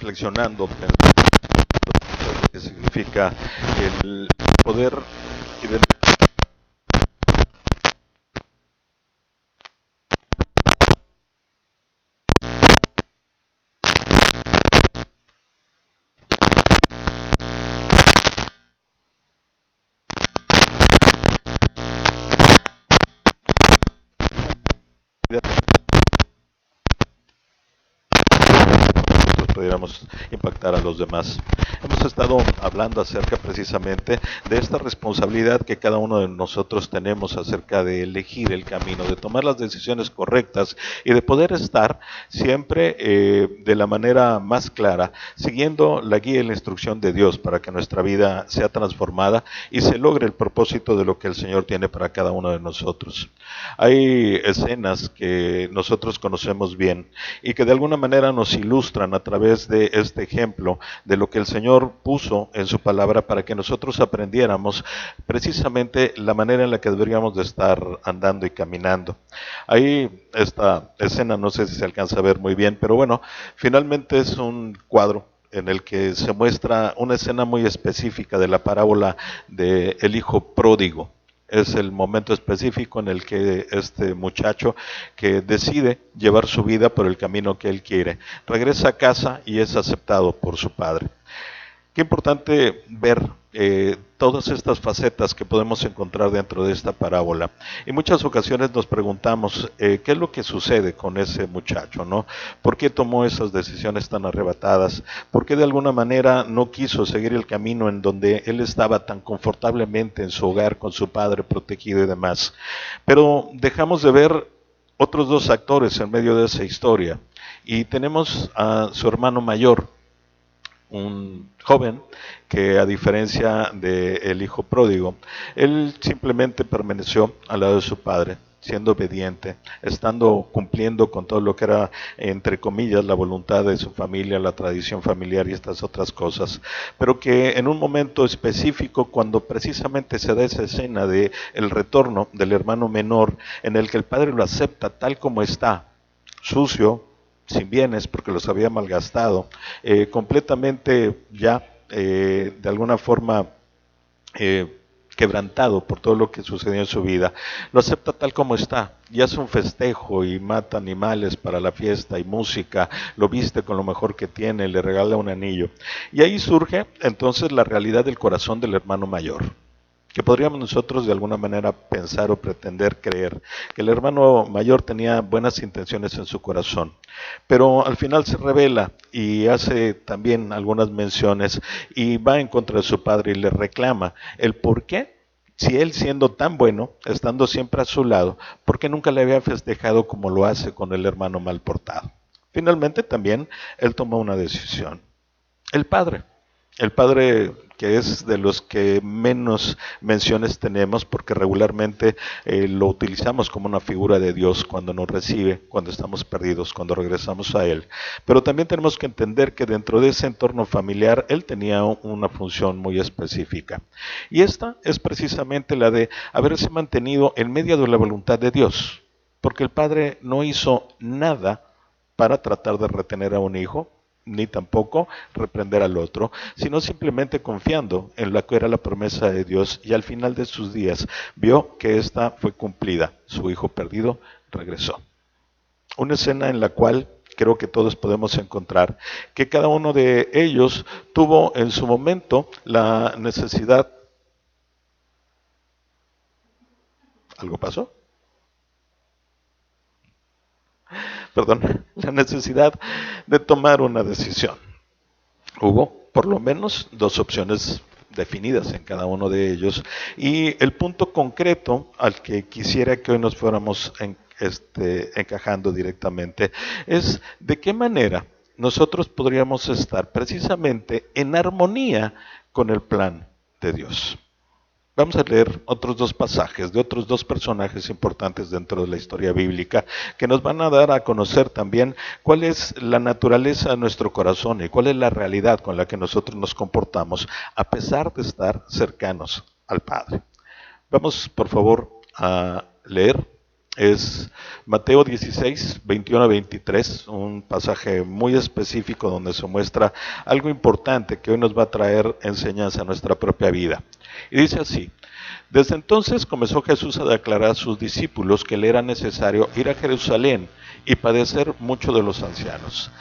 reflexionando, pensando lo que significa el poder identificar pudiéramos impactar a los demás. Hemos estado hablando acerca precisamente de esta responsabilidad que cada uno de nosotros tenemos acerca de elegir el camino, de tomar las decisiones correctas y de poder estar siempre de la manera más clara, siguiendo la guía y la instrucción de Dios para que nuestra vida sea transformada y se logre el propósito de lo que el Señor tiene para cada uno de nosotros. Hay escenas que nosotros conocemos bien y que de alguna manera nos ilustran a través de este ejemplo de lo que el Señor puso en su palabra para que nosotros aprendiéramos precisamente la manera en la que deberíamos de estar andando y caminando. Ahí esta escena no sé si se alcanza a ver muy bien, pero bueno, finalmente es un cuadro en el que se muestra una escena muy específica de la parábola del hijo pródigo. Es el momento específico en el que este muchacho que decide llevar su vida por el camino que él quiere, regresa a casa y es aceptado por su padre. Qué importante ver todas estas facetas que podemos encontrar dentro de esta parábola. En muchas ocasiones nos preguntamos qué es lo que sucede con ese muchacho, ¿no? ¿Por qué tomó esas decisiones tan arrebatadas? ¿Por qué de alguna manera no quiso seguir el camino en donde él estaba tan confortablemente en su hogar con su padre protegido y demás? Pero dejamos de ver otros dos actores en medio de esa historia y tenemos a su hermano mayor, un joven que, a diferencia del hijo pródigo, él simplemente permaneció al lado de su padre, siendo obediente, estando cumpliendo con todo lo que era, entre comillas, la voluntad de su familia, la tradición familiar y estas otras cosas, pero que en un momento específico, cuando precisamente se da esa escena de el retorno del hermano menor, en el que el padre lo acepta tal como está, sucio, sin bienes porque los había malgastado, completamente ya de alguna forma quebrantado por todo lo que sucedió en su vida, lo acepta tal como está y hace un festejo y mata animales para la fiesta y música, lo viste con lo mejor que tiene, le regala un anillo. Y ahí surge entonces la realidad del corazón del hermano mayor, que podríamos nosotros de alguna manera pensar o pretender creer que el hermano mayor tenía buenas intenciones en su corazón, pero al final se revela y hace también algunas menciones y va en contra de su padre y le reclama el por qué, si él siendo tan bueno, estando siempre a su lado, por qué nunca le había festejado como lo hace con el hermano mal portado. Finalmente también él toma una decisión. El padre. El padre, que es de los que menos menciones tenemos porque regularmente lo utilizamos como una figura de Dios cuando nos recibe, cuando estamos perdidos, cuando regresamos a Él. Pero también tenemos que entender que dentro de ese entorno familiar Él tenía una función muy específica. Y esta es precisamente la de haberse mantenido en medio de la voluntad de Dios, porque el padre no hizo nada para tratar de retener a un hijo, ni tampoco reprender al otro, sino simplemente confiando en la que era la promesa de Dios, y al final de sus días vio que esta fue cumplida. Su hijo perdido regresó. Una escena en la cual creo que todos podemos encontrar que cada uno de ellos tuvo en su momento la necesidad. ¿Algo pasó? Perdón, la necesidad de tomar una decisión. Hubo por lo menos dos opciones definidas en cada uno de ellos, y el punto concreto al que quisiera que hoy nos fuéramos encajando directamente es de qué manera nosotros podríamos estar precisamente en armonía con el plan de Dios. Vamos a leer otros dos pasajes de otros dos personajes importantes dentro de la historia bíblica que nos van a dar a conocer también cuál es la naturaleza de nuestro corazón y cuál es la realidad con la que nosotros nos comportamos a pesar de estar cercanos al Padre. Vamos, por favor, a leer es Mateo 16, 21 a 23, un pasaje muy específico donde se muestra algo importante que hoy nos va a traer enseñanza a nuestra propia vida. Y dice así: desde entonces comenzó Jesús a declarar a sus discípulos que le era necesario ir a Jerusalén y padecer mucho de los ancianos,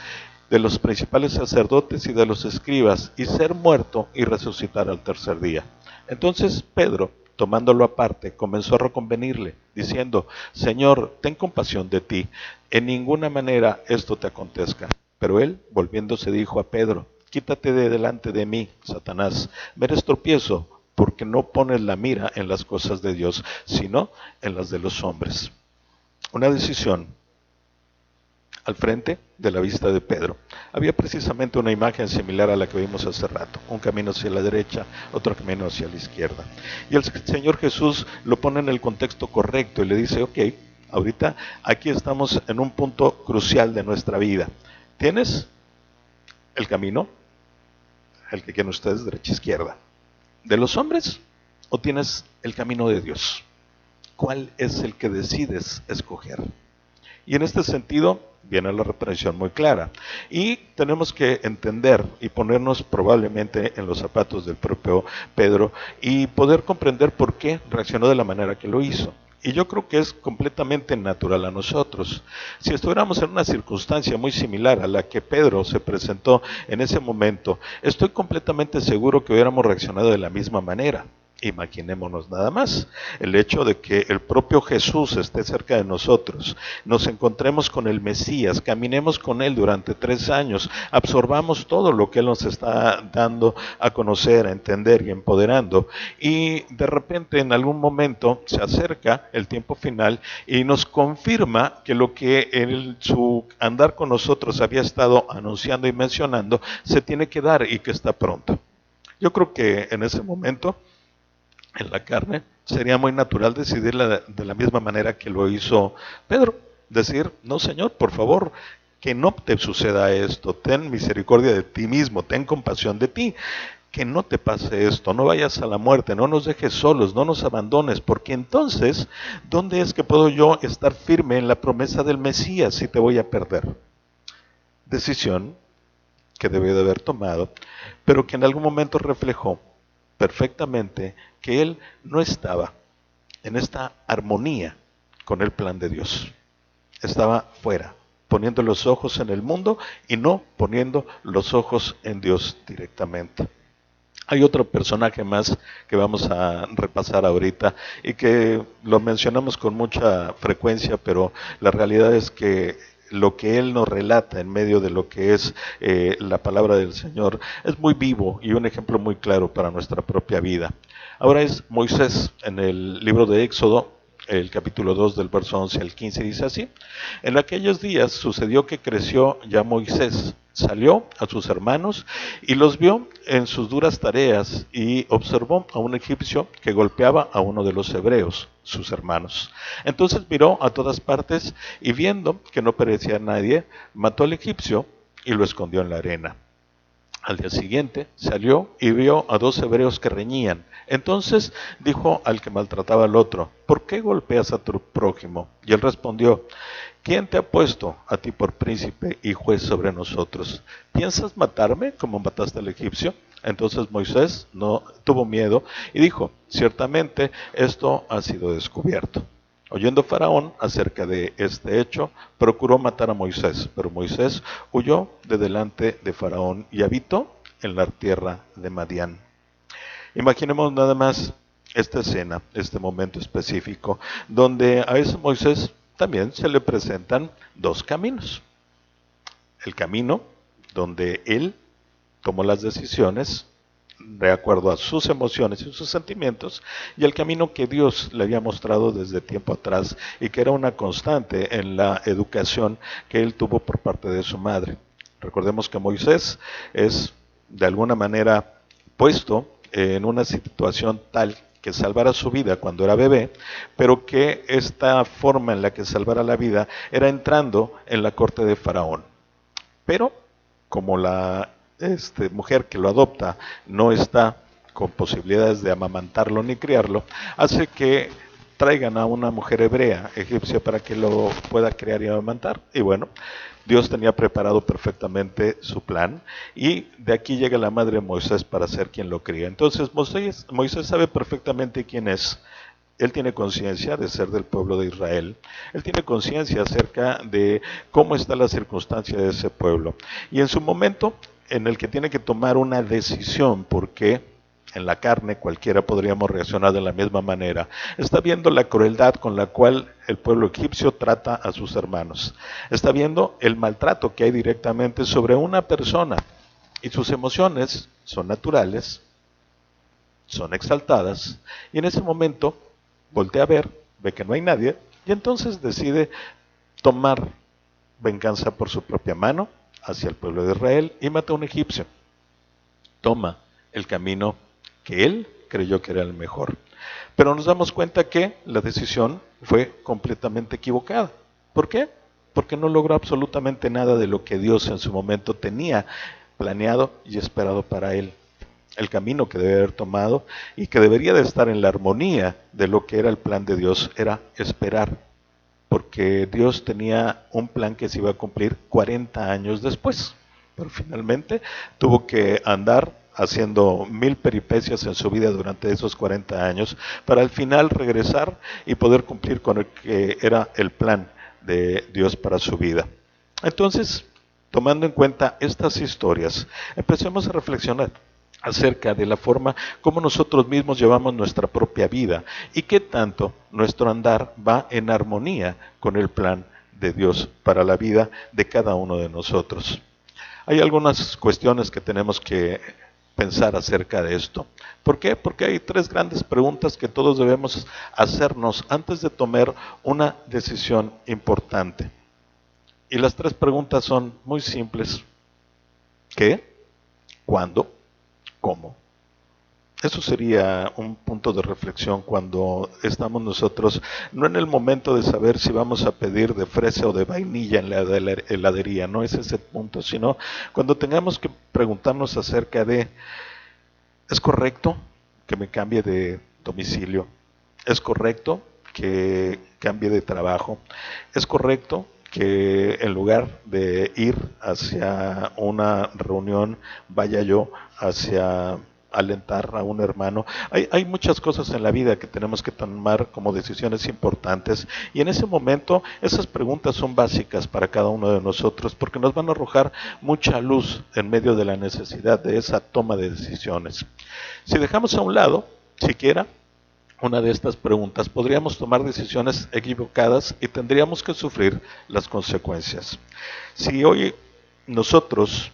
de los principales sacerdotes y de los escribas, y ser muerto y resucitar al tercer día. Entonces Pedro, tomándolo aparte, comenzó a reconvenirle, diciendo: Señor, ten compasión de ti, en ninguna manera esto te acontezca. Pero él, volviéndose, dijo a Pedro: quítate de delante de mí, Satanás, me eres tropiezo, porque no pones la mira en las cosas de Dios, sino en las de los hombres. Una decisión al frente de la vista de Pedro. Había precisamente una imagen similar a la que vimos hace rato, un camino hacia la derecha, otro camino hacia la izquierda. Y el Señor Jesús lo pone en el contexto correcto y le dice: ok, ahorita aquí estamos en un punto crucial de nuestra vida. ¿Tienes el camino, el que quieren ustedes, derecha-izquierda, de los hombres, o tienes el camino de Dios? ¿Cuál es el que decides escoger? Y en este sentido viene la reprensión muy clara. Y tenemos que entender y ponernos probablemente en los zapatos del propio Pedro y poder comprender por qué reaccionó de la manera que lo hizo. Y yo creo que es completamente natural a nosotros. Si estuviéramos en una circunstancia muy similar a la que Pedro se presentó en ese momento, estoy completamente seguro que hubiéramos reaccionado de la misma manera. Imaginémonos nada más el hecho de que el propio Jesús esté cerca de nosotros, nos encontremos con el Mesías, caminemos con Él durante 3 años, absorbamos todo lo que Él nos está dando a conocer, a entender y empoderando, y de repente en algún momento se acerca el tiempo final y nos confirma que lo que en su andar con nosotros había estado anunciando y mencionando se tiene que dar y que está pronto. Yo creo que en ese momento, en la carne, sería muy natural decidir de la misma manera que lo hizo Pedro. Decir: no, Señor, por favor, que no te suceda esto, ten misericordia de ti mismo, ten compasión de ti, que no te pase esto, no vayas a la muerte, no nos dejes solos, no nos abandones, porque entonces, ¿dónde es que puedo yo estar firme en la promesa del Mesías si te voy a perder? Decisión que debió de haber tomado, pero que en algún momento reflejó perfectamente que él no estaba en esta armonía con el plan de Dios. Estaba fuera, poniendo los ojos en el mundo y no poniendo los ojos en Dios directamente. Hay otro personaje más que vamos a repasar ahorita y que lo mencionamos con mucha frecuencia, pero la realidad es que lo que él nos relata en medio de lo que es la palabra del Señor es muy vivo y un ejemplo muy claro para nuestra propia vida. Ahora es Moisés. En el libro de Éxodo, el capítulo 2 del verso 11 al 15 dice así: en aquellos días sucedió que creció ya Moisés, salió a sus hermanos y los vio en sus duras tareas, y observó a un egipcio que golpeaba a uno de los hebreos, sus hermanos. Entonces miró a todas partes y, viendo que no perecía nadie, mató al egipcio y lo escondió en la arena. Al día siguiente salió y vio a 2 hebreos que reñían. Entonces dijo al que maltrataba al otro: ¿por qué golpeas a tu prójimo? Y él respondió: ¿quién te ha puesto a ti por príncipe y juez sobre nosotros? ¿Piensas matarme como mataste al egipcio? Entonces Moisés no tuvo miedo y dijo: ciertamente esto ha sido descubierto. Oyendo Faraón acerca de este hecho, procuró matar a Moisés, pero Moisés huyó de delante de Faraón y habitó en la tierra de Madián. Imaginemos nada más esta escena, este momento específico, donde a ese Moisés también se le presentan 2 caminos. El camino donde él tomó las decisiones de acuerdo a sus emociones y sus sentimientos, y el camino que Dios le había mostrado desde tiempo atrás y que era una constante en la educación que él tuvo por parte de su madre. Recordemos que Moisés es de alguna manera puesto en una situación tal que salvara su vida cuando era bebé, pero que esta forma en la que salvara la vida era entrando en la corte de Faraón. Pero como la mujer que lo adopta no está con posibilidades de amamantarlo ni criarlo, hace que traigan a una mujer hebrea, egipcia, para que lo pueda criar y amamantar. Y bueno, Dios tenía preparado perfectamente su plan, y de aquí llega la madre de Moisés para ser quien lo cría. Entonces Moisés sabe perfectamente quién es. Él tiene conciencia de ser del pueblo de Israel. Él tiene conciencia acerca de cómo está la circunstancia de ese pueblo. Y en su momento en el que tiene que tomar una decisión, porque en la carne cualquiera podríamos reaccionar de la misma manera, está viendo la crueldad con la cual el pueblo egipcio trata a sus hermanos. Está viendo el maltrato que hay directamente sobre una persona. Y sus emociones son naturales, son exaltadas, y en ese momento voltea a ver, ve que no hay nadie, y entonces decide tomar venganza por su propia mano hacia el pueblo de Israel y mata a un egipcio. Toma el camino que él creyó que era el mejor. Pero nos damos cuenta que la decisión fue completamente equivocada. ¿Por qué? Porque no logró absolutamente nada de lo que Dios en su momento tenía planeado y esperado para él. El camino que debe haber tomado y que debería de estar en la armonía de lo que era el plan de Dios era esperar, porque Dios tenía un plan que se iba a cumplir 40 años después, pero finalmente tuvo que andar haciendo 1000 peripecias en su vida durante esos 40 años para al final regresar y poder cumplir con el que era el plan de Dios para su vida. Entonces, tomando en cuenta estas historias, empecemos a reflexionar acerca de la forma como nosotros mismos llevamos nuestra propia vida y qué tanto nuestro andar va en armonía con el plan de Dios para la vida de cada uno de nosotros. Hay algunas cuestiones que tenemos que pensar acerca de esto. ¿Por qué? Porque hay 3 grandes preguntas que todos debemos hacernos antes de tomar una decisión importante. Y las 3 preguntas son muy simples. ¿Qué? ¿Cuándo? ¿Cómo? Eso sería un punto de reflexión cuando estamos nosotros, no en el momento de saber si vamos a pedir de fresa o de vainilla en la heladería, no es ese punto, sino cuando tengamos que preguntarnos acerca de, ¿es correcto que me cambie de domicilio? ¿Es correcto que cambie de trabajo? ¿Es correcto que en lugar de ir hacia una reunión, vaya yo hacia alentar a un hermano? Hay muchas cosas en la vida que tenemos que tomar como decisiones importantes, y en ese momento esas preguntas son básicas para cada uno de nosotros porque nos van a arrojar mucha luz en medio de la necesidad de esa toma de decisiones. Si dejamos a un lado siquiera una de estas preguntas, podríamos tomar decisiones equivocadas y tendríamos que sufrir las consecuencias. Si hoy nosotros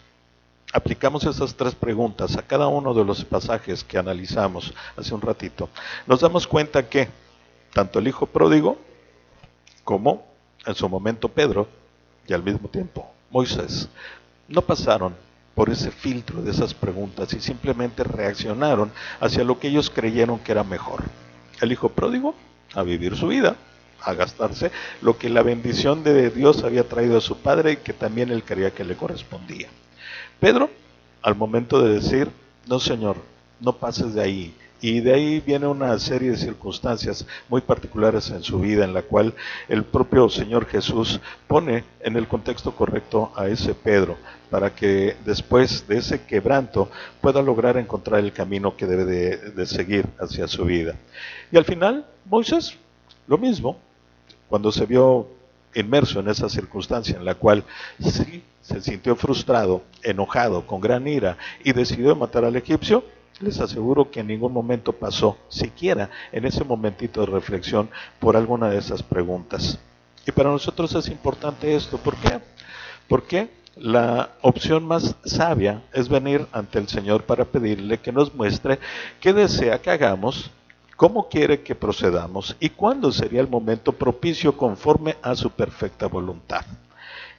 aplicamos esas 3 preguntas a cada uno de los pasajes que analizamos hace un ratito, nos damos cuenta que tanto el hijo pródigo como en su momento Pedro y al mismo tiempo Moisés no pasaron por ese filtro de esas preguntas y simplemente reaccionaron hacia lo que ellos creyeron que era mejor. El hijo pródigo a vivir su vida, a gastarse lo que la bendición de Dios había traído a su padre y que también él creía que le correspondía. Pedro, al momento de decir, no señor, no pases de ahí. Y de ahí viene una serie de circunstancias muy particulares en su vida, en la cual el propio Señor Jesús pone en el contexto correcto a ese Pedro, para que después de ese quebranto pueda lograr encontrar el camino que debe de seguir hacia su vida. Y al final, Moisés, lo mismo, cuando se vio inmerso en esa circunstancia en la cual sí se sintió frustrado, enojado, con gran ira y decidió matar al egipcio, les aseguro que en ningún momento pasó, siquiera en ese momentito de reflexión, por alguna de esas preguntas. Y para nosotros es importante esto. ¿Por qué? Porque la opción más sabia es venir ante el Señor para pedirle que nos muestre qué desea que hagamos, cómo quiere que procedamos y cuándo sería el momento propicio conforme a su perfecta voluntad.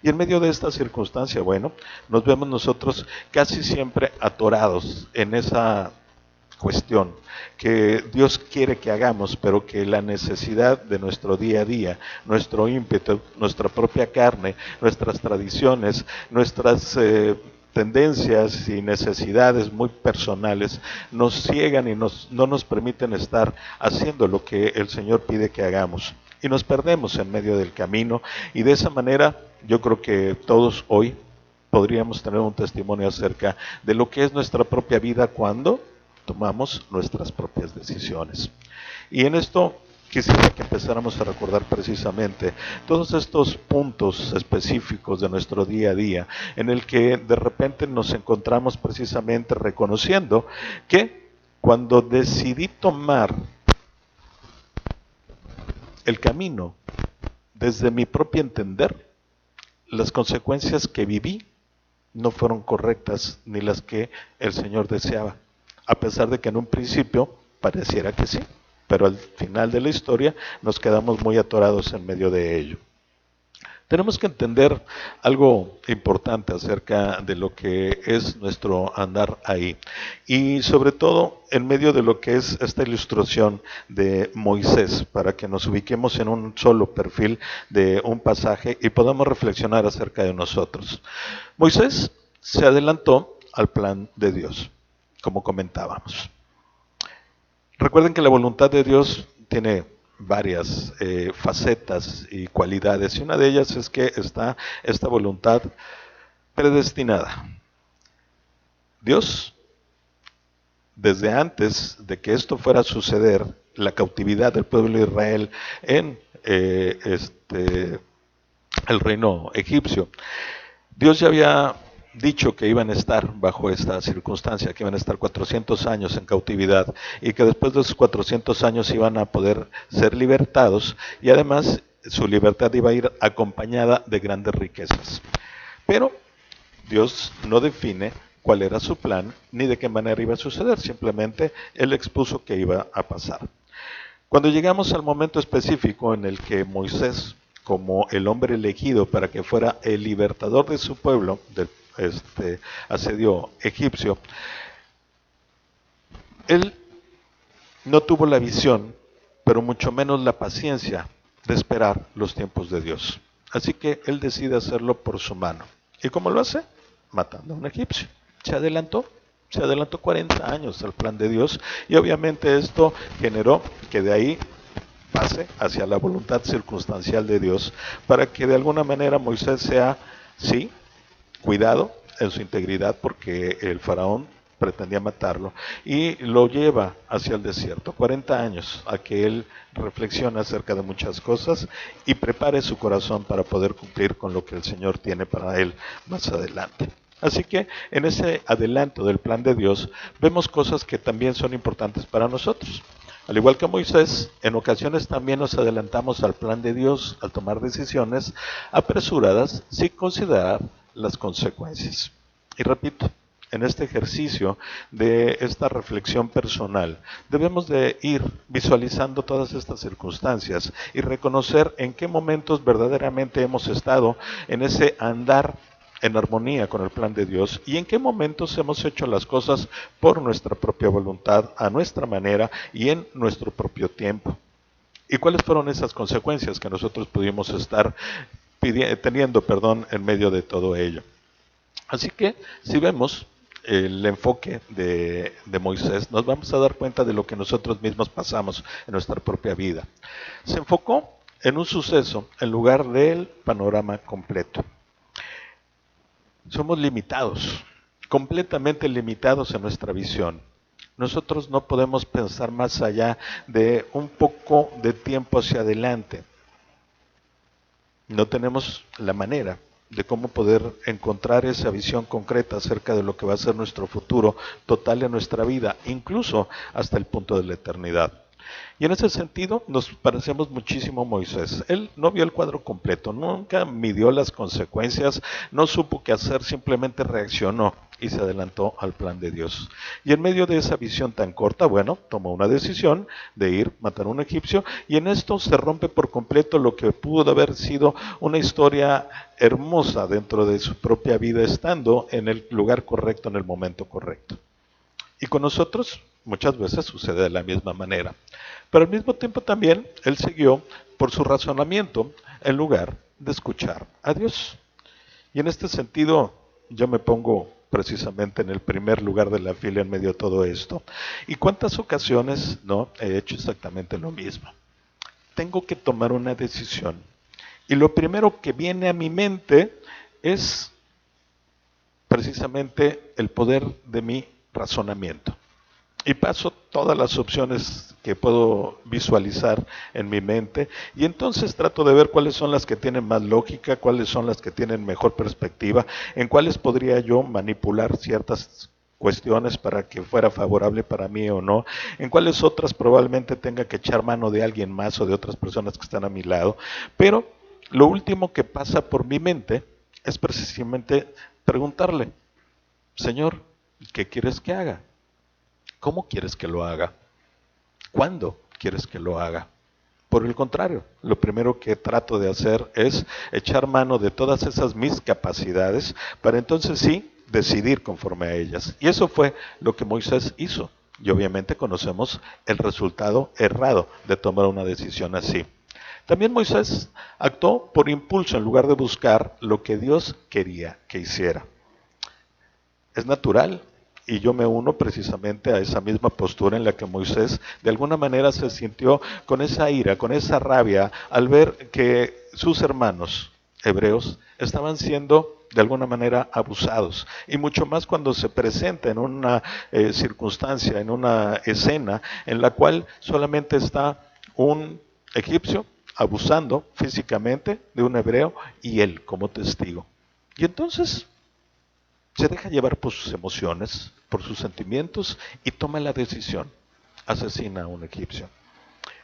Y en medio de esta circunstancia, bueno, nos vemos nosotros casi siempre atorados en esa cuestión que Dios quiere que hagamos, pero que la necesidad de nuestro día a día, nuestro ímpetu, nuestra propia carne, nuestras tradiciones, nuestras tendencias y necesidades muy personales nos ciegan y no nos permiten estar haciendo lo que el Señor pide que hagamos. Y nos perdemos en medio del camino, y de esa manera yo creo que todos hoy podríamos tener un testimonio acerca de lo que es nuestra propia vida cuando tomamos nuestras propias decisiones. Y en esto quisiera que empezáramos a recordar precisamente todos estos puntos específicos de nuestro día a día, en el que de repente nos encontramos precisamente reconociendo que cuando decidí tomar el camino desde mi propio entender, las consecuencias que viví no fueron correctas ni las que el Señor deseaba, a pesar de que en un principio pareciera que sí, pero al final de la historia nos quedamos muy atorados en medio de ello. Tenemos que entender algo importante acerca de lo que es nuestro andar ahí, y sobre todo en medio de lo que es esta ilustración de Moisés, para que nos ubiquemos en un solo perfil de un pasaje y podamos reflexionar acerca de nosotros. Moisés se adelantó al plan de Dios, como comentábamos. Recuerden que la voluntad de Dios tiene varias facetas y cualidades, y una de ellas es que está esta voluntad predestinada. Dios, desde antes de que esto fuera a suceder, la cautividad del pueblo de Israel en el reino egipcio, Dios ya había dicho que iban a estar bajo esta circunstancia, que iban a estar 400 años en cautividad, y que después de esos 400 años iban a poder ser libertados, y además su libertad iba a ir acompañada de grandes riquezas. Pero Dios no define cuál era su plan ni de qué manera iba a suceder, simplemente Él expuso que iba a pasar. Cuando llegamos al momento específico en el que Moisés, como el hombre elegido para que fuera el libertador de su pueblo, del asedio egipcio, él no tuvo la visión, pero mucho menos la paciencia de esperar los tiempos de Dios. Así que él decide hacerlo por su mano. ¿Y cómo lo hace? Matando a un egipcio. Se adelantó 40 años al plan de Dios, y obviamente esto generó que de ahí pase hacia la voluntad circunstancial de Dios, para que de alguna manera Moisés sea, sí, cuidado en su integridad, porque el faraón pretendía matarlo, y lo lleva hacia el desierto, 40 años, a que él reflexione acerca de muchas cosas y prepare su corazón para poder cumplir con lo que el Señor tiene para él más adelante. Así que en ese adelanto del plan de Dios vemos cosas que también son importantes para nosotros. Al igual que Moisés, en ocasiones también nos adelantamos al plan de Dios al tomar decisiones apresuradas sin considerar las consecuencias. Y repito, en este ejercicio de esta reflexión personal, debemos de ir visualizando todas estas circunstancias y reconocer en qué momentos verdaderamente hemos estado en ese andar en armonía con el plan de Dios, y en qué momentos hemos hecho las cosas por nuestra propia voluntad, a nuestra manera y en nuestro propio tiempo. ¿Y cuáles fueron esas consecuencias que nosotros pudimos estar teniendo en medio de todo ello? Así que si vemos el enfoque de Moisés, nos vamos a dar cuenta de lo que nosotros mismos pasamos en nuestra propia vida. Se enfocó en un suceso en lugar del panorama completo. Somos limitados, completamente limitados en nuestra visión. Nosotros no podemos pensar más allá de un poco de tiempo hacia adelante. No tenemos la manera de cómo poder encontrar esa visión concreta acerca de lo que va a ser nuestro futuro total en nuestra vida, incluso hasta el punto de la eternidad. Y en ese sentido nos parecemos muchísimo a Moisés. Él no vio el cuadro completo, nunca midió las consecuencias, no supo qué hacer, simplemente reaccionó y se adelantó al plan de Dios. Y en medio de esa visión tan corta, bueno, tomó una decisión de ir a matar a un egipcio, y en esto se rompe por completo lo que pudo haber sido una historia hermosa dentro de su propia vida, estando en el lugar correcto, en el momento correcto. Y con nosotros muchas veces sucede de la misma manera. Pero al mismo tiempo también él siguió por su razonamiento en lugar de escuchar a Dios. Y en este sentido yo me pongo precisamente en el primer lugar de la fila en medio de todo esto. ¿Y cuántas ocasiones no he hecho exactamente lo mismo? Tengo que tomar una decisión y lo primero que viene a mi mente es precisamente el poder de mi razonamiento. Y paso todas las opciones que puedo visualizar en mi mente y entonces trato de ver cuáles son las que tienen más lógica, cuáles son las que tienen mejor perspectiva, en cuáles podría yo manipular ciertas cuestiones para que fuera favorable para mí o no, en cuáles otras probablemente tenga que echar mano de alguien más o de otras personas que están a mi lado. Pero lo último que pasa por mi mente es precisamente preguntarle: Señor, ¿qué quieres que haga? ¿Cómo quieres que lo haga? ¿Cuándo quieres que lo haga? Por el contrario, lo primero que trato de hacer es echar mano de todas esas mis capacidades para entonces sí decidir conforme a ellas. Y eso fue lo que Moisés hizo. Y obviamente conocemos el resultado errado de tomar una decisión así. También Moisés actuó por impulso en lugar de buscar lo que Dios quería que hiciera. Es natural, y yo me uno precisamente a esa misma postura en la que Moisés de alguna manera se sintió con esa ira, con esa rabia, al ver que sus hermanos hebreos estaban siendo de alguna manera abusados, y mucho más cuando se presenta en una circunstancia, en una escena en la cual solamente está un egipcio abusando físicamente de un hebreo y él como testigo. Y entonces se deja llevar por sus emociones, por sus sentimientos y toma la decisión. Asesina a un egipcio.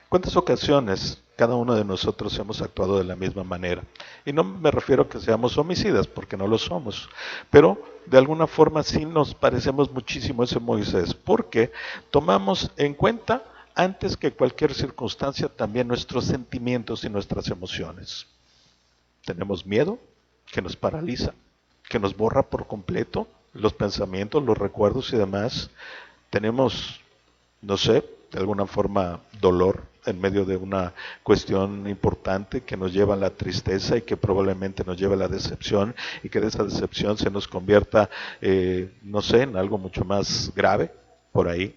¿Cuántas ocasiones cada uno de nosotros hemos actuado de la misma manera? Y no me refiero a que seamos homicidas, porque no lo somos, pero de alguna forma sí nos parecemos muchísimo a ese Moisés, porque tomamos en cuenta antes que cualquier circunstancia también nuestros sentimientos y nuestras emociones. Tenemos miedo que nos paraliza, que nos borra por completo los pensamientos, los recuerdos y demás. Tenemos, no sé, de alguna forma dolor en medio de una cuestión importante que nos lleva a la tristeza y que probablemente nos lleva a la decepción y que de esa decepción se nos convierta, no sé, en algo mucho más grave por ahí.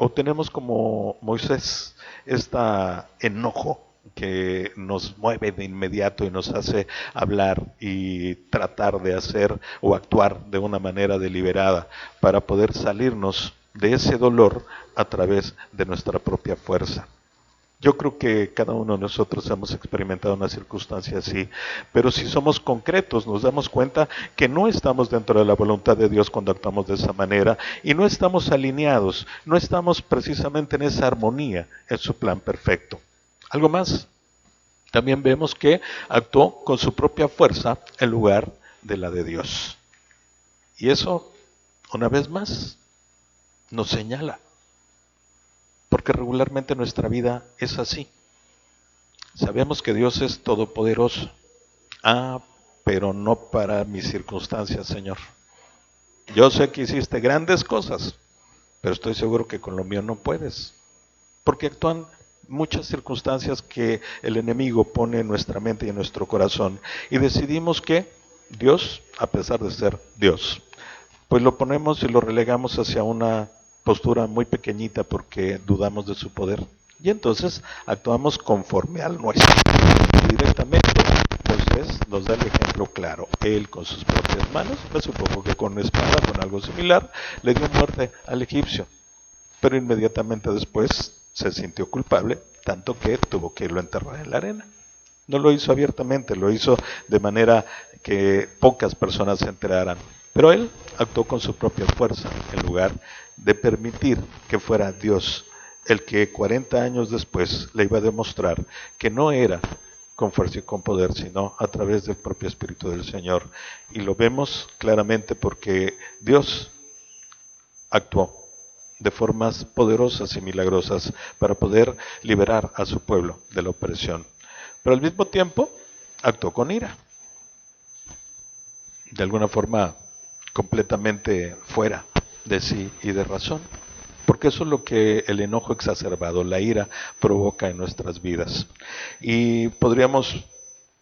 O tenemos como Moisés este enojo que nos mueve de inmediato y nos hace hablar y tratar de hacer o actuar de una manera deliberada para poder salirnos de ese dolor a través de nuestra propia fuerza. Yo creo que cada uno de nosotros hemos experimentado una circunstancia así, pero si somos concretos nos damos cuenta que no estamos dentro de la voluntad de Dios cuando actuamos de esa manera y no estamos alineados, no estamos precisamente en esa armonía, en su plan perfecto. Algo más, también vemos que actuó con su propia fuerza en lugar de la de Dios. Y eso, una vez más, nos señala. Porque regularmente nuestra vida es así. Sabemos que Dios es todopoderoso. Pero no para mis circunstancias, Señor. Yo sé que hiciste grandes cosas, pero estoy seguro que con lo mío no puedes. Porque actúan muchas circunstancias que el enemigo pone en nuestra mente y en nuestro corazón. Y decidimos que Dios, a pesar de ser Dios, pues lo ponemos y lo relegamos hacia una postura muy pequeñita porque dudamos de su poder. Y entonces actuamos conforme al nuestro. Directamente, Moisés nos da el ejemplo claro. Él con sus propias manos, me supongo que con una espada, con algo similar, le dio muerte al egipcio. Pero inmediatamente después se sintió culpable, tanto que tuvo que irlo a enterrar en la arena. No lo hizo abiertamente, lo hizo de manera que pocas personas se enteraran. Pero él actuó con su propia fuerza, en lugar de permitir que fuera Dios el que 40 años después le iba a demostrar que no era con fuerza y con poder, sino a través del propio Espíritu del Señor. Y lo vemos claramente porque Dios actuó de formas poderosas y milagrosas para poder liberar a su pueblo de la opresión. Pero al mismo tiempo actuó con ira, de alguna forma completamente fuera de sí y de razón, porque eso es lo que el enojo exacerbado, la ira, provoca en nuestras vidas. Y podríamos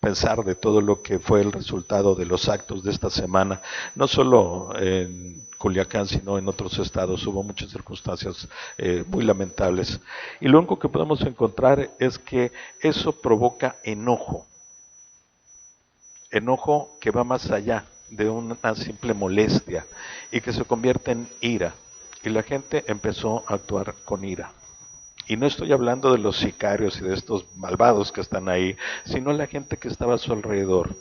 pensar de todo lo que fue el resultado de los actos de esta semana, no solo en Culiacán, sino en otros estados. Hubo muchas circunstancias muy lamentables. Y lo único que podemos encontrar es que eso provoca enojo. Enojo que va más allá de una simple molestia y que se convierte en ira. Y la gente empezó a actuar con ira. Y no estoy hablando de los sicarios y de estos malvados que están ahí, sino la gente que estaba a su alrededor.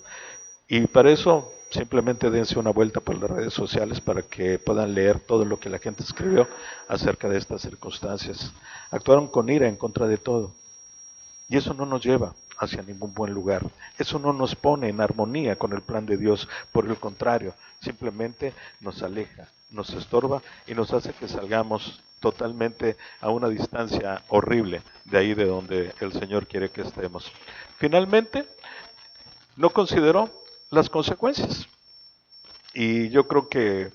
Y para eso simplemente dense una vuelta por las redes sociales para que puedan leer todo lo que la gente escribió acerca de estas circunstancias. Actuaron con ira en contra de todo. Y eso no nos lleva hacia ningún buen lugar. Eso no nos pone en armonía con el plan de Dios. Por el contrario, simplemente nos aleja, nos estorba y nos hace que salgamos totalmente a una distancia horrible de ahí de donde el Señor quiere que estemos. Finalmente, no consideró las consecuencias. Y yo creo que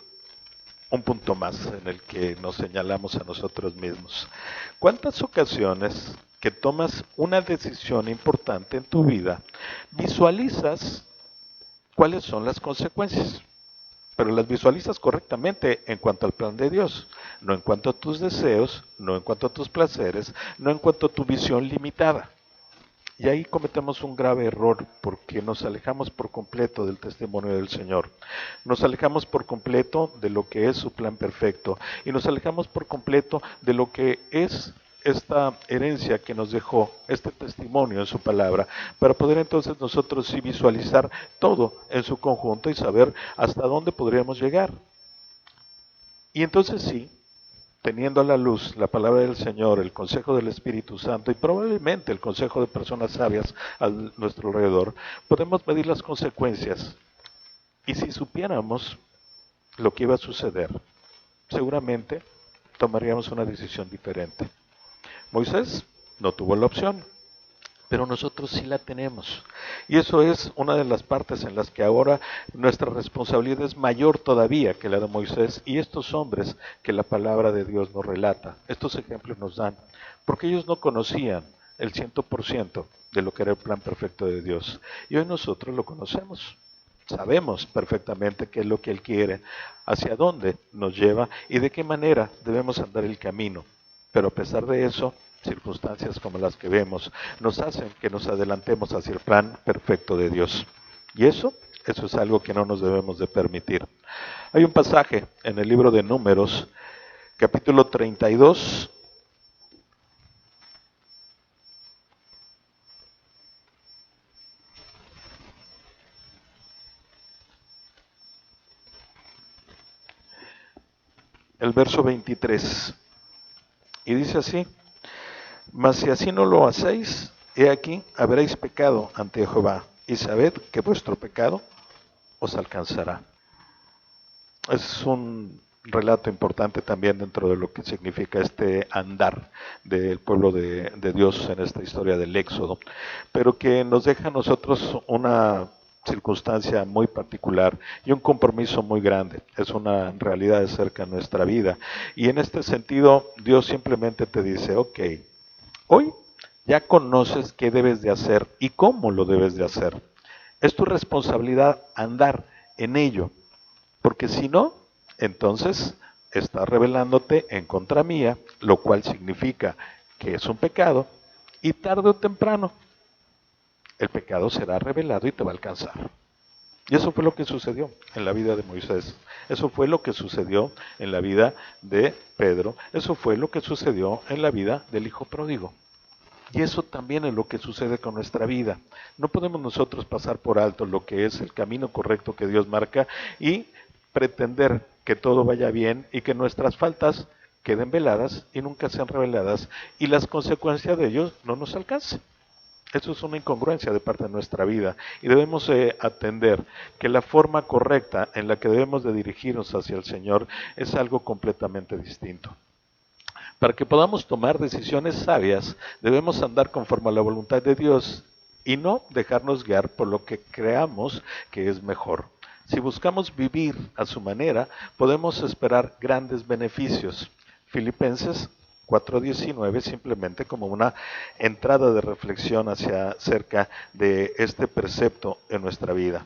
un punto más en el que nos señalamos a nosotros mismos. ¿Cuántas ocasiones que tomas una decisión importante en tu vida, visualizas cuáles son las consecuencias? Pero las visualizas correctamente en cuanto al plan de Dios, no en cuanto a tus deseos, no en cuanto a tus placeres, no en cuanto a tu visión limitada. Y ahí cometemos un grave error porque nos alejamos por completo del testimonio del Señor. Nos alejamos por completo de lo que es su plan perfecto y nos alejamos por completo de lo que es esta herencia que nos dejó, este testimonio en su palabra, para poder entonces nosotros sí visualizar todo en su conjunto y saber hasta dónde podríamos llegar. Y entonces sí, teniendo a la luz la palabra del Señor, el consejo del Espíritu Santo y probablemente el consejo de personas sabias a nuestro alrededor, podemos medir las consecuencias. Y si supiéramos lo que iba a suceder, seguramente tomaríamos una decisión diferente. Moisés no tuvo la opción, pero nosotros sí la tenemos. Y eso es una de las partes en las que ahora nuestra responsabilidad es mayor todavía que la de Moisés y estos hombres que la palabra de Dios nos relata. Estos ejemplos nos dan, porque ellos no conocían el 100% de lo que era el plan perfecto de Dios. Y hoy nosotros lo conocemos. Sabemos perfectamente qué es lo que Él quiere, hacia dónde nos lleva y de qué manera debemos andar el camino. Pero a pesar de eso, circunstancias como las que vemos nos hacen que nos adelantemos hacia el plan perfecto de Dios. Y eso es algo que no nos debemos de permitir. Hay un pasaje en el libro de Números, capítulo 32, el verso 23, y dice así: Mas si así no lo hacéis, he aquí, habréis pecado ante Jehová, y sabed que vuestro pecado os alcanzará. Es un relato importante también dentro de lo que significa este andar del pueblo de Dios en esta historia del Éxodo, pero que nos deja a nosotros una circunstancia muy particular y un compromiso muy grande. Es una realidad de cerca en nuestra vida. Y en este sentido, Dios simplemente te dice: ok, hoy ya conoces qué debes de hacer y cómo lo debes de hacer. Es tu responsabilidad andar en ello, porque si no, entonces estás rebelándote en contra mía, lo cual significa que es un pecado, y tarde o temprano el pecado será revelado y te va a alcanzar. Y eso fue lo que sucedió en la vida de Moisés. Eso fue lo que sucedió en la vida de Pedro. Eso fue lo que sucedió en la vida del hijo pródigo. Y eso también es lo que sucede con nuestra vida. No podemos nosotros pasar por alto lo que es el camino correcto que Dios marca y pretender que todo vaya bien y que nuestras faltas queden veladas y nunca sean reveladas y las consecuencias de ellos no nos alcancen. Eso es una incongruencia de parte de nuestra vida y debemos atender que la forma correcta en la que debemos de dirigirnos hacia el Señor es algo completamente distinto. Para que podamos tomar decisiones sabias, debemos andar conforme a la voluntad de Dios y no dejarnos guiar por lo que creamos que es mejor. Si buscamos vivir a su manera, podemos esperar grandes beneficios. Filipenses 4:19 simplemente como una entrada de reflexión acerca de este precepto en nuestra vida.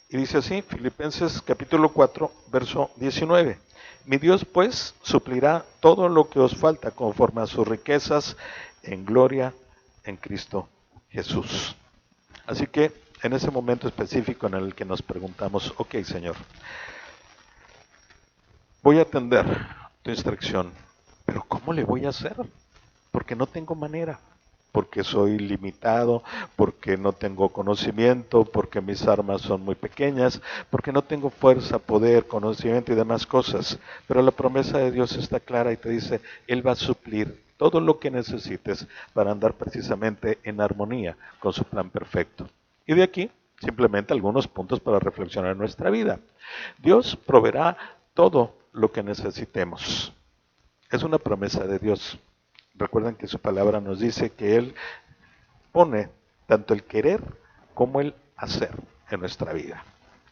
Y dice así, Filipenses capítulo 4, verso 19. Mi Dios pues suplirá todo lo que os falta conforme a sus riquezas en gloria en Cristo Jesús. Así que en ese momento específico en el que nos preguntamos, ok Señor, voy a atender tu instrucción, pero ¿cómo le voy a hacer? Porque no tengo manera, porque soy limitado, porque no tengo conocimiento, porque mis armas son muy pequeñas, porque no tengo fuerza, poder, conocimiento y demás cosas. Pero la promesa de Dios está clara y te dice, Él va a suplir todo lo que necesites para andar precisamente en armonía con su plan perfecto. Y de aquí, simplemente algunos puntos para reflexionar en nuestra vida. Dios proveerá todo lo que necesitemos. Es una promesa de Dios. Recuerden que su palabra nos dice que Él pone tanto el querer como el hacer en nuestra vida.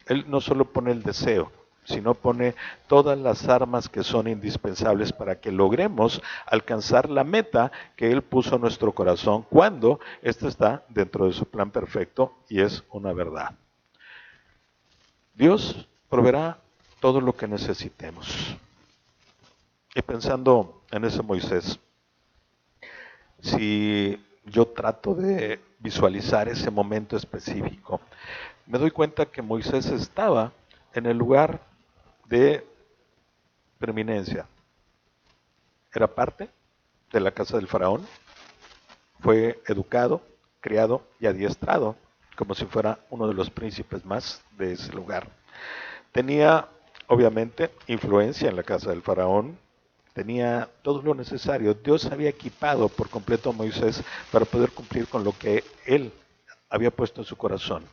Él no solo pone el deseo, sino pone todas las armas que son indispensables para que logremos alcanzar la meta que Él puso en nuestro corazón cuando ésta está dentro de su plan perfecto y es una verdad. Dios proveerá todo lo que necesitemos. Y pensando en ese Moisés, si yo trato de visualizar ese momento específico, me doy cuenta que Moisés estaba en el lugar de preeminencia. Era parte de la casa del faraón, fue educado, criado y adiestrado como si fuera uno de los príncipes más de ese lugar. Tenía, obviamente, influencia en la casa del faraón, tenía todo lo necesario. Dios había equipado por completo a Moisés para poder cumplir con lo que él había puesto en su corazón.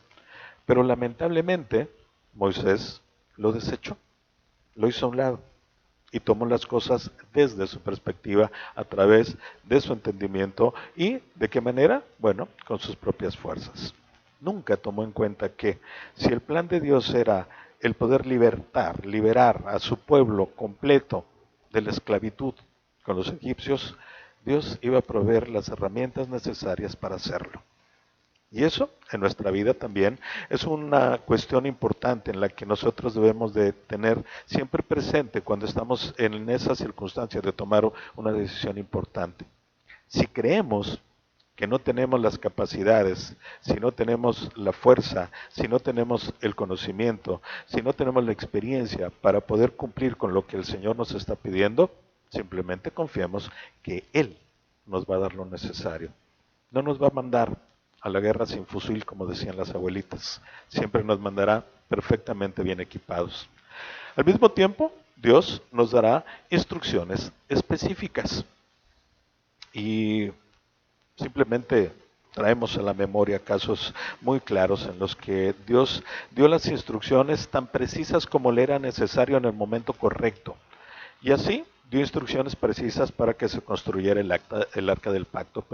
Pero lamentablemente, Moisés lo desechó, lo hizo a un lado y tomó las cosas desde su perspectiva, a través de su entendimiento y ¿de qué manera? Bueno, con sus propias fuerzas. Nunca tomó en cuenta que si el plan de Dios era el poder liberar a su pueblo completo de la esclavitud con los egipcios, Dios iba a proveer las herramientas necesarias para hacerlo. Y eso en nuestra vida también es una cuestión importante en la que nosotros debemos de tener siempre presente cuando estamos en esa circunstancia de tomar una decisión importante. Si creemos que no tenemos las capacidades, si no tenemos la fuerza, si no tenemos el conocimiento, si no tenemos la experiencia para poder cumplir con lo que el Señor nos está pidiendo, simplemente confiemos que Él nos va a dar lo necesario. No nos va a mandar a la guerra sin fusil, como decían las abuelitas. Siempre nos mandará perfectamente bien equipados. Al mismo tiempo, Dios nos dará instrucciones específicas. Y simplemente traemos a la memoria casos muy claros en los que Dios dio las instrucciones tan precisas como le era necesario en el momento correcto. Y así dio instrucciones precisas para que se construyera el arca del pacto,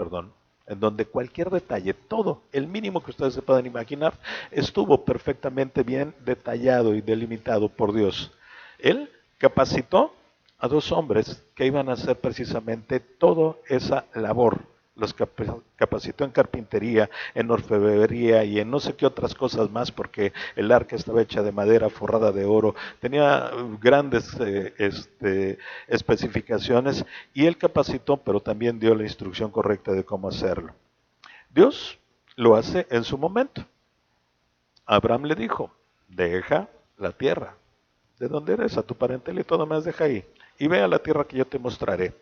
en donde cualquier detalle, todo, el mínimo que ustedes se puedan imaginar, estuvo perfectamente bien detallado y delimitado por Dios. Él capacitó a 2 hombres que iban a hacer precisamente toda esa labor. Los capacitó en carpintería, en orfebrería y en no sé qué otras cosas más, porque el arca estaba hecha de madera forrada de oro, tenía grandes especificaciones y él capacitó, pero también dio la instrucción correcta de cómo hacerlo. Dios lo hace en su momento. Abraham le dijo, deja la tierra, de donde eres, a tu parentela y todo más deja ahí, y ve a la tierra que yo te mostraré.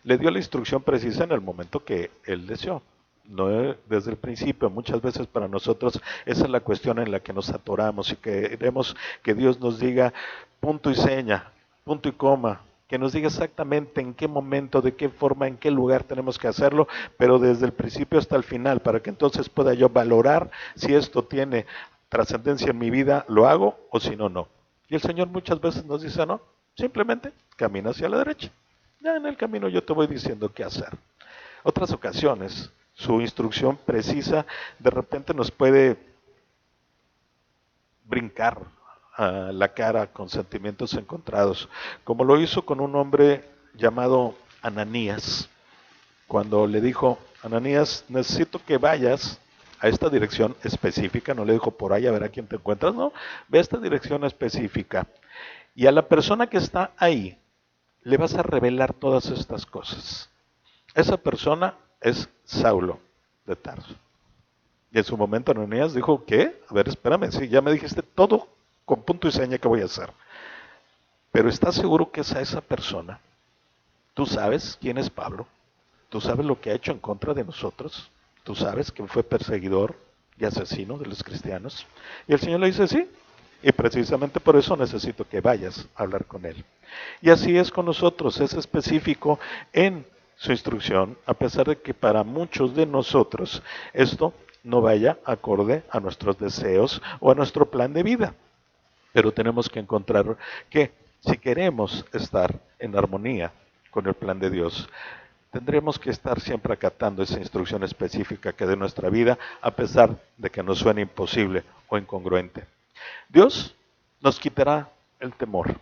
Le dio la instrucción precisa en el momento que él deseó, no desde el principio. Muchas veces para nosotros esa es la cuestión en la que nos atoramos y queremos que Dios nos diga punto y seña, punto y coma, que nos diga exactamente en qué momento, de qué forma, en qué lugar tenemos que hacerlo, pero desde el principio hasta el final, para que entonces pueda yo valorar si esto tiene trascendencia en mi vida, lo hago o si no, no. Y el Señor muchas veces nos dice, no, simplemente camina hacia la derecha. Ya en el camino yo te voy diciendo qué hacer. Otras ocasiones, su instrucción precisa de repente nos puede brincar a la cara con sentimientos encontrados, como lo hizo con un hombre llamado Ananías, cuando le dijo: Ananías, necesito que vayas a esta dirección específica. No le dijo: por ahí a ver a quién te encuentras, no, ve a esta dirección específica, y a la persona que está ahí le vas a revelar todas estas cosas. Esa persona es Saulo de Tarso. Y en su momento Ananías dijo: ¿qué? A ver, espérame, sí, ya me dijiste todo con punto y seña que voy a hacer. Pero ¿estás seguro que es a esa persona? ¿Tú sabes quién es Pablo? ¿Tú sabes lo que ha hecho en contra de nosotros? ¿Tú sabes que fue perseguidor y asesino de los cristianos? Y el Señor le dice: sí, y precisamente por eso necesito que vayas a hablar con él. Y así es con nosotros, es específico en su instrucción, a pesar de que para muchos de nosotros esto no vaya acorde a nuestros deseos o a nuestro plan de vida. Pero tenemos que encontrar que si queremos estar en armonía con el plan de Dios, tendremos que estar siempre acatando esa instrucción específica que de nuestra vida, a pesar de que nos suene imposible o incongruente. Dios nos quitará el temor.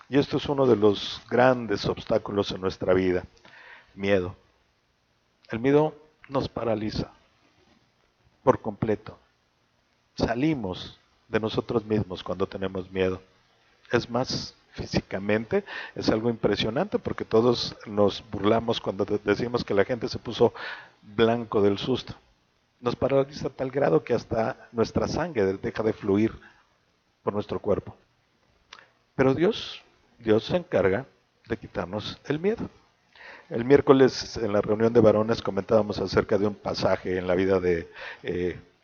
Y esto es uno de los grandes obstáculos en nuestra vida: miedo. El miedo nos paraliza por completo. Salimos de nosotros mismos cuando tenemos miedo. Es más, físicamente es algo impresionante, porque todos nos burlamos cuando decimos que la gente se puso blanco del susto. Nos paraliza a tal grado que hasta nuestra sangre deja de fluir por nuestro cuerpo. Pero Dios se encarga de quitarnos el miedo. El miércoles en la reunión de varones comentábamos acerca de un pasaje en la vida de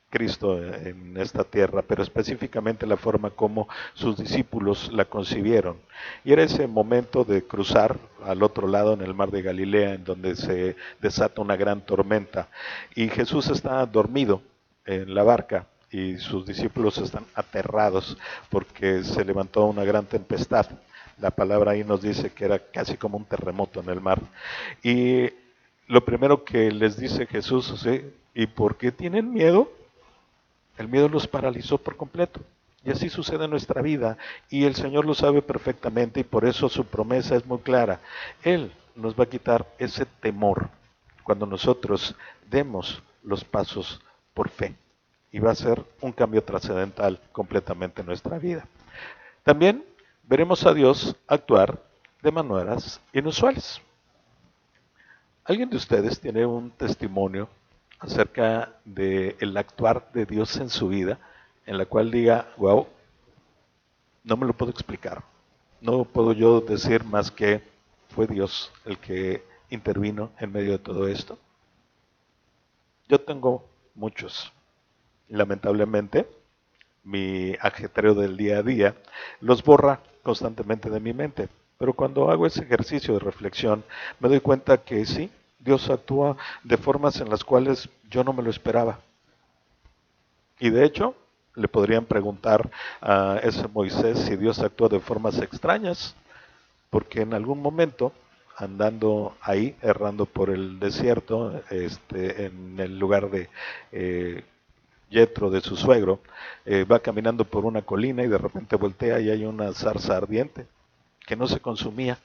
Cristo en esta tierra, pero específicamente la forma como sus discípulos la concibieron. Y era ese momento de cruzar al otro lado en el mar de Galilea, en donde se desata una gran tormenta, y Jesús está dormido en la barca y sus discípulos están aterrados porque se levantó una gran tempestad. La palabra ahí nos dice que era casi como un terremoto en el mar. Y lo primero que les dice Jesús: ¿sí? ¿Y por qué tienen miedo? El miedo los paralizó por completo. Y así sucede en nuestra vida, y el Señor lo sabe perfectamente, y por eso su promesa es muy clara. Él nos va a quitar ese temor cuando nosotros demos los pasos por fe. Y va a ser un cambio trascendental completamente en nuestra vida. También veremos a Dios actuar de maneras inusuales. ¿Alguien de ustedes tiene un testimonio acerca del actuar de Dios en su vida, en la cual diga: wow, no me lo puedo explicar, no puedo yo decir más que fue Dios el que intervino en medio de todo esto? Yo tengo muchos. Lamentablemente, mi ajetreo del día a día los borra constantemente de mi mente. Pero cuando hago ese ejercicio de reflexión, me doy cuenta que sí, Dios actúa de formas en las cuales yo no me lo esperaba. Y de hecho, le podrían preguntar a ese Moisés si Dios actúa de formas extrañas, porque en algún momento, andando ahí, errando por el desierto, en el lugar de Yetro, de su suegro, va caminando por una colina y de repente voltea y hay una zarza ardiente que no se consumía.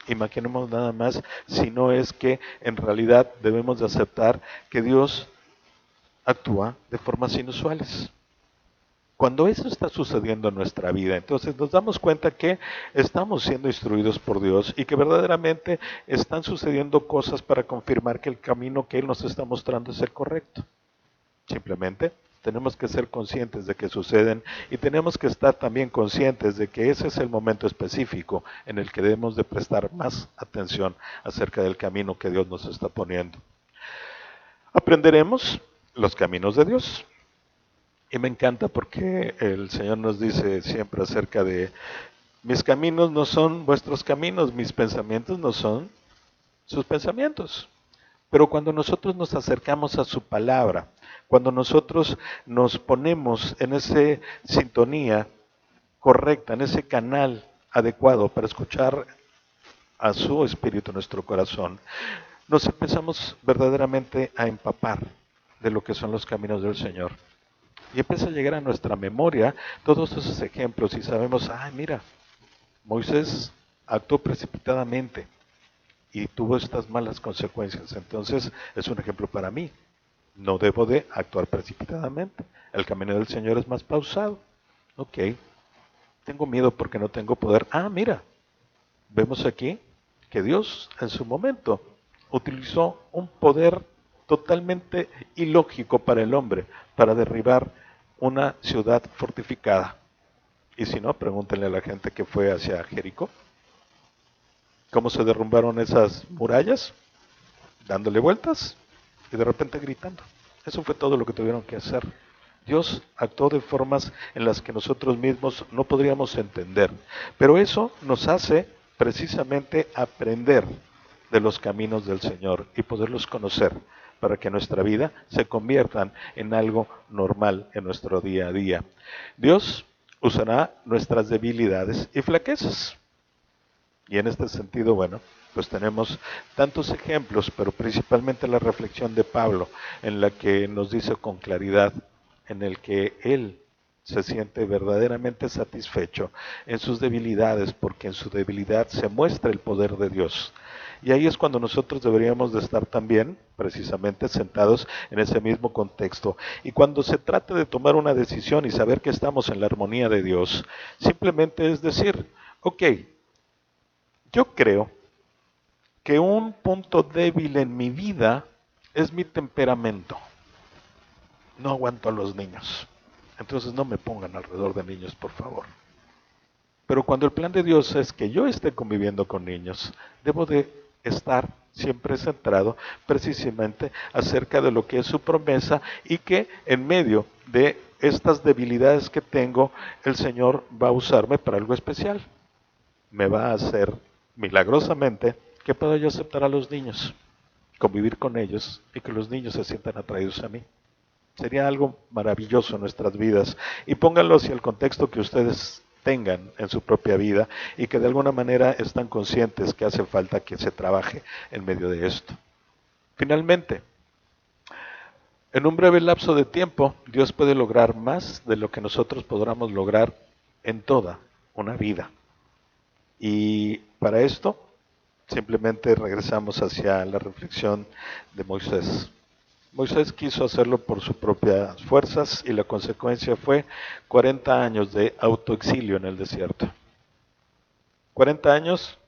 Imaginemos nada más, si no es que en realidad debemos de aceptar que Dios actúa de formas inusuales. Cuando eso está sucediendo en nuestra vida, entonces nos damos cuenta que estamos siendo instruidos por Dios y que verdaderamente están sucediendo cosas para confirmar que el camino que Él nos está mostrando es el correcto. Simplemente tenemos que ser conscientes de que suceden, y tenemos que estar también conscientes de que ese es el momento específico en el que debemos de prestar más atención acerca del camino que Dios nos está poniendo. Aprenderemos los caminos de Dios. Y me encanta porque el Señor nos dice siempre acerca de: mis caminos no son vuestros caminos, mis pensamientos no son sus pensamientos. Pero cuando nosotros nos acercamos a su palabra, cuando nosotros nos ponemos en esa sintonía correcta, en ese canal adecuado para escuchar a su espíritu en nuestro corazón, nos empezamos verdaderamente a empapar de lo que son los caminos del Señor. Y empieza a llegar a nuestra memoria todos esos ejemplos y sabemos, ay, mira, Moisés actuó precipitadamente y tuvo estas malas consecuencias. Entonces es un ejemplo para mí. No debo de actuar precipitadamente. El camino del Señor es más pausado. Ok, tengo miedo porque no tengo poder. Ah, mira, vemos aquí que Dios en su momento utilizó un poder totalmente ilógico para el hombre, para derribar una ciudad fortificada. Y si no, pregúntenle a la gente que fue hacia Jericó. ¿Cómo se derrumbaron esas murallas? Dándole vueltas y de repente gritando. Eso fue todo lo que tuvieron que hacer. Dios actuó de formas en las que nosotros mismos no podríamos entender. Pero eso nos hace precisamente aprender de los caminos del Señor y poderlos conocer para que nuestra vida se conviertan en algo normal en nuestro día a día. Dios usará nuestras debilidades y flaquezas. Y en este sentido, bueno, pues tenemos tantos ejemplos, pero principalmente la reflexión de Pablo, en la que nos dice con claridad, en el que él se siente verdaderamente satisfecho en sus debilidades, porque en su debilidad se muestra el poder de Dios. Y ahí es cuando nosotros deberíamos de estar también, precisamente, sentados en ese mismo contexto. Y cuando se trata de tomar una decisión y saber que estamos en la armonía de Dios, simplemente es decir, ok, yo creo que un punto débil en mi vida es mi temperamento. No aguanto a los niños. Entonces no me pongan alrededor de niños, por favor. Pero cuando el plan de Dios es que yo esté conviviendo con niños, debo de estar siempre centrado precisamente acerca de lo que es su promesa y que en medio de estas debilidades que tengo, el Señor va a usarme para algo especial. Me va a hacer milagrosamente que pueda yo aceptar a los niños, convivir con ellos y que los niños se sientan atraídos a mí. Sería algo maravilloso en nuestras vidas. Y pónganlo hacia el contexto que ustedes tengan en su propia vida y que de alguna manera están conscientes que hace falta que se trabaje en medio de esto. Finalmente, en un breve lapso de tiempo, Dios puede lograr más de lo que nosotros podamos lograr en toda una vida. Y para esto, simplemente regresamos hacia la reflexión de Moisés. Moisés quiso hacerlo por sus propias fuerzas y la consecuencia fue 40 años de autoexilio en el desierto. 40 años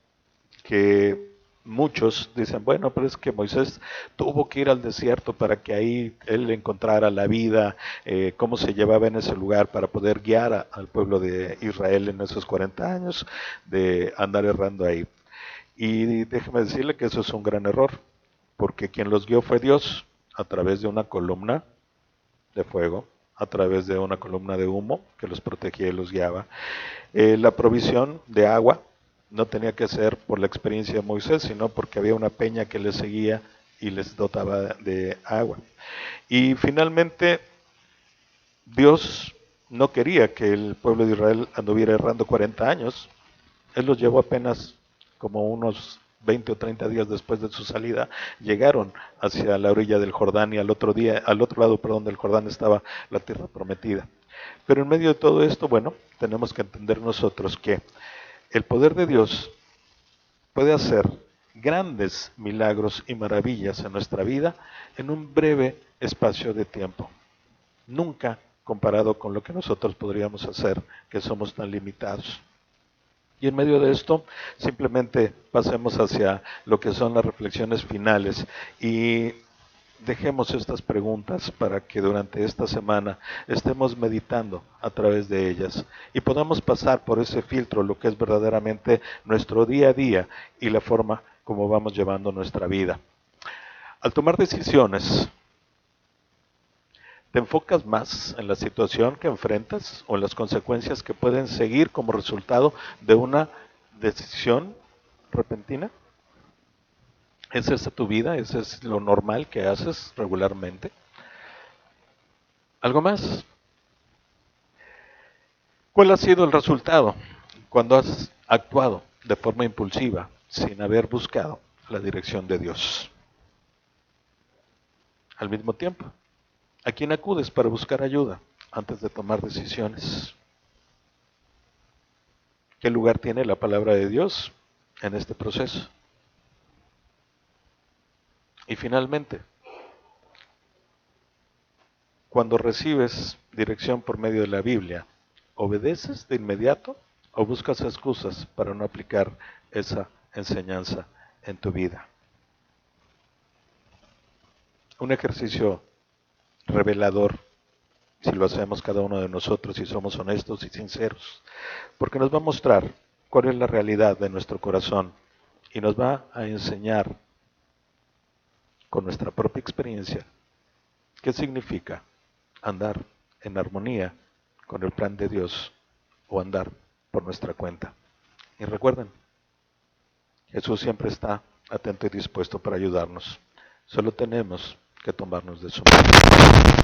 que muchos dicen, bueno, pero es que Moisés tuvo que ir al desierto para que ahí él encontrara la vida, cómo se llevaba en ese lugar para poder guiar al pueblo de Israel en esos 40 años de andar errando ahí. Y déjeme decirle que eso es un gran error, porque quien los guió fue Dios a través de una columna de fuego, a través de una columna de humo que los protegía y los guiaba. La provisión de agua no tenía que ser por la experiencia de Moisés, sino porque había una peña que les seguía y les dotaba de agua. Y finalmente, Dios no quería que el pueblo de Israel anduviera errando 40 años. Él los llevó apenas como unos 20 o 30 días después de su salida, llegaron hacia la orilla del Jordán y al otro lado, del Jordán estaba la tierra prometida. Pero en medio de todo esto, bueno, tenemos que entender nosotros que el poder de Dios puede hacer grandes milagros y maravillas en nuestra vida en un breve espacio de tiempo. Nunca comparado con lo que nosotros podríamos hacer, que somos tan limitados. Y en medio de esto, simplemente pasemos hacia lo que son las reflexiones finales y dejemos estas preguntas para que durante esta semana estemos meditando a través de ellas y podamos pasar por ese filtro lo que es verdaderamente nuestro día a día y la forma como vamos llevando nuestra vida. Al tomar decisiones, ¿te enfocas más en la situación que enfrentas o en las consecuencias que pueden seguir como resultado de una decisión repentina? ¿Es esa tu vida? ¿Ese es lo normal que haces regularmente? ¿Algo más? ¿Cuál ha sido el resultado cuando has actuado de forma impulsiva sin haber buscado la dirección de Dios? al mismo tiempo. ¿A quién acudes para buscar ayuda antes de tomar decisiones? ¿Qué lugar tiene la palabra de Dios en este proceso? Y finalmente, cuando recibes dirección por medio de la Biblia, ¿obedeces de inmediato o buscas excusas para no aplicar esa enseñanza en tu vida? Un ejercicio revelador, si lo hacemos cada uno de nosotros y somos honestos y sinceros, porque nos va a mostrar cuál es la realidad de nuestro corazón y nos va a enseñar con nuestra propia experiencia qué significa andar en armonía con el plan de Dios o andar por nuestra cuenta. Y recuerden, Jesús siempre está atento y dispuesto para ayudarnos. Solo tenemos que tomarnos de su mano.